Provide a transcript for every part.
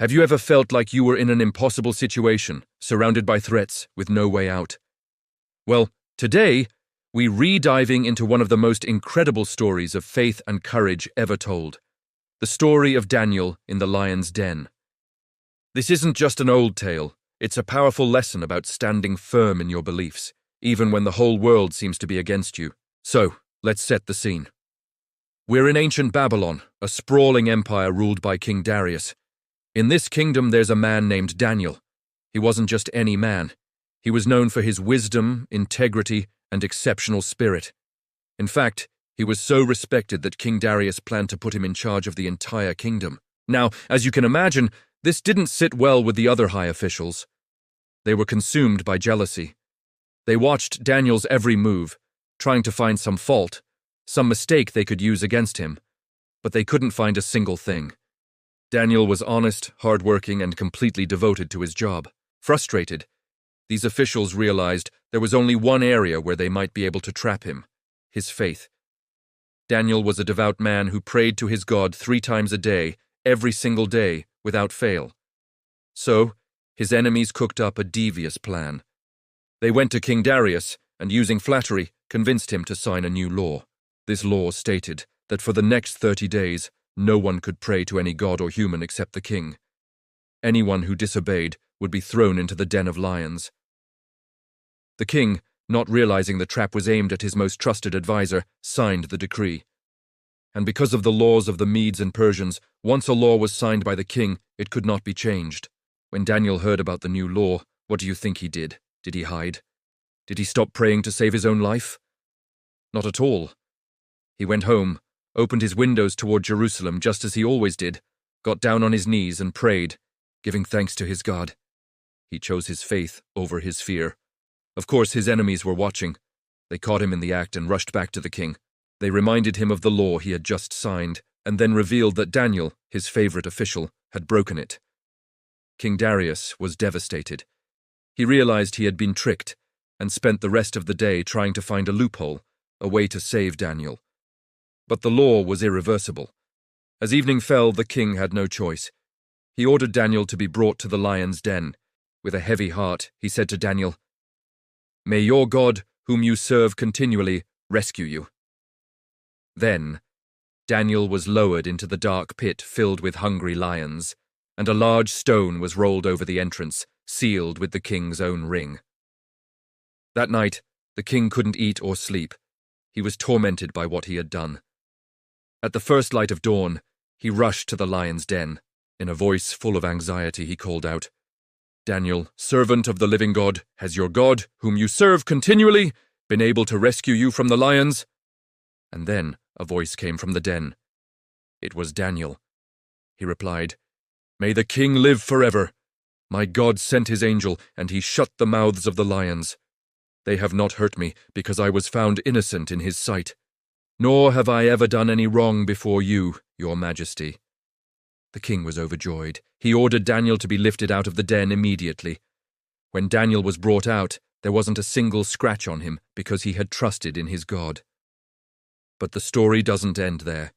Have you ever felt like you were in an impossible situation, surrounded by threats, with no way out? Well, today, we're re-diving into one of the most incredible stories of faith and courage ever told. The story of Daniel in the lion's den. This isn't just an old tale, it's a powerful lesson about standing firm in your beliefs, even when the whole world seems to be against you. So, let's set the scene. We're in ancient Babylon, a sprawling empire ruled by King Darius. In this kingdom there's a man named Daniel. He wasn't just any man. He was known for his wisdom, integrity, and exceptional spirit. In fact, he was so respected that King Darius planned to put him in charge of the entire kingdom. Now, as you can imagine, this didn't sit well with the other high officials. They were consumed by jealousy. They watched Daniel's every move, trying to find some fault, some mistake they could use against him, but they couldn't find a single thing. Daniel was honest, hardworking, and completely devoted to his job. Frustrated, these officials realized there was only one area where they might be able to trap him: his faith. Daniel was a devout man who prayed to his God 3 times a day, every single day, without fail. So, his enemies cooked up a devious plan. They went to King Darius and, using flattery, convinced him to sign a new law. This law stated that for the next 30 days, no one could pray to any god or human except the king. Anyone who disobeyed would be thrown into the den of lions. The king, not realizing the trap was aimed at his most trusted advisor, signed the decree. And because of the laws of the Medes and Persians, once a law was signed by the king, it could not be changed. When Daniel heard about the new law, what do you think he did? Did he hide? Did he stop praying to save his own life? Not at all. He went home, opened his windows toward Jerusalem just as he always did, got down on his knees and prayed, giving thanks to his God. He chose his faith over his fear. Of course, his enemies were watching. They caught him in the act and rushed back to the king. They reminded him of the law he had just signed, and then revealed that Daniel, his favorite official, had broken it. King Darius was devastated. He realized he had been tricked, and spent the rest of the day trying to find a loophole, a way to save Daniel. But the law was irreversible. As evening fell, the king had no choice. He ordered Daniel to be brought to the lion's den. With a heavy heart, he said to Daniel, "May your God, whom you serve continually, rescue you." Then, Daniel was lowered into the dark pit filled with hungry lions, and a large stone was rolled over the entrance, sealed with the king's own ring. That night, the king couldn't eat or sleep. He was tormented by what he had done. At the first light of dawn, he rushed to the lion's den. In a voice full of anxiety, he called out, "Daniel, servant of the living God, has your God, whom you serve continually, been able to rescue you from the lions?" And then a voice came from the den. It was Daniel. He replied, "May the king live forever. My God sent his angel, and he shut the mouths of the lions. They have not hurt me, because I was found innocent in his sight. Nor have I ever done any wrong before you, your majesty." The king was overjoyed. He ordered Daniel to be lifted out of the den immediately. When Daniel was brought out, there wasn't a single scratch on him because he had trusted in his God. But the story doesn't end there.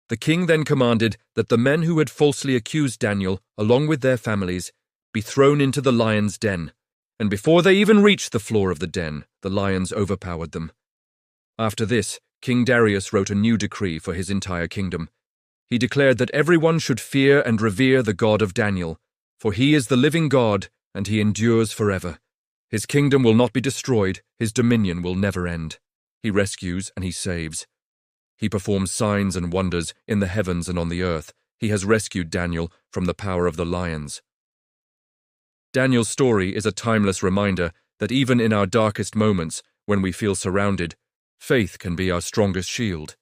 The king then commanded that the men who had falsely accused Daniel, along with their families, be thrown into the lion's den. And before they even reached the floor of the den, the lions overpowered them. After this, King Darius wrote a new decree for his entire kingdom. He declared that everyone should fear and revere the God of Daniel, for he is the living God, and he endures forever. His kingdom will not be destroyed, his dominion will never end. He rescues and he saves. He performs signs and wonders in the heavens and on the earth. He has rescued Daniel from the power of the lions. Daniel's story is a timeless reminder that even in our darkest moments, when we feel surrounded, faith can be our strongest shield.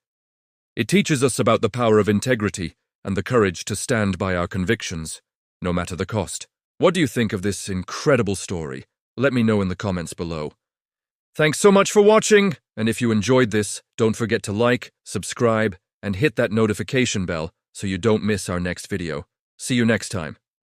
It teaches us about the power of integrity and the courage to stand by our convictions, no matter the cost. What do you think of this incredible story? Let me know in the comments below. Thanks so much for watching, and if you enjoyed this, don't forget to like, subscribe, and hit that notification bell so you don't miss our next video. See you next time.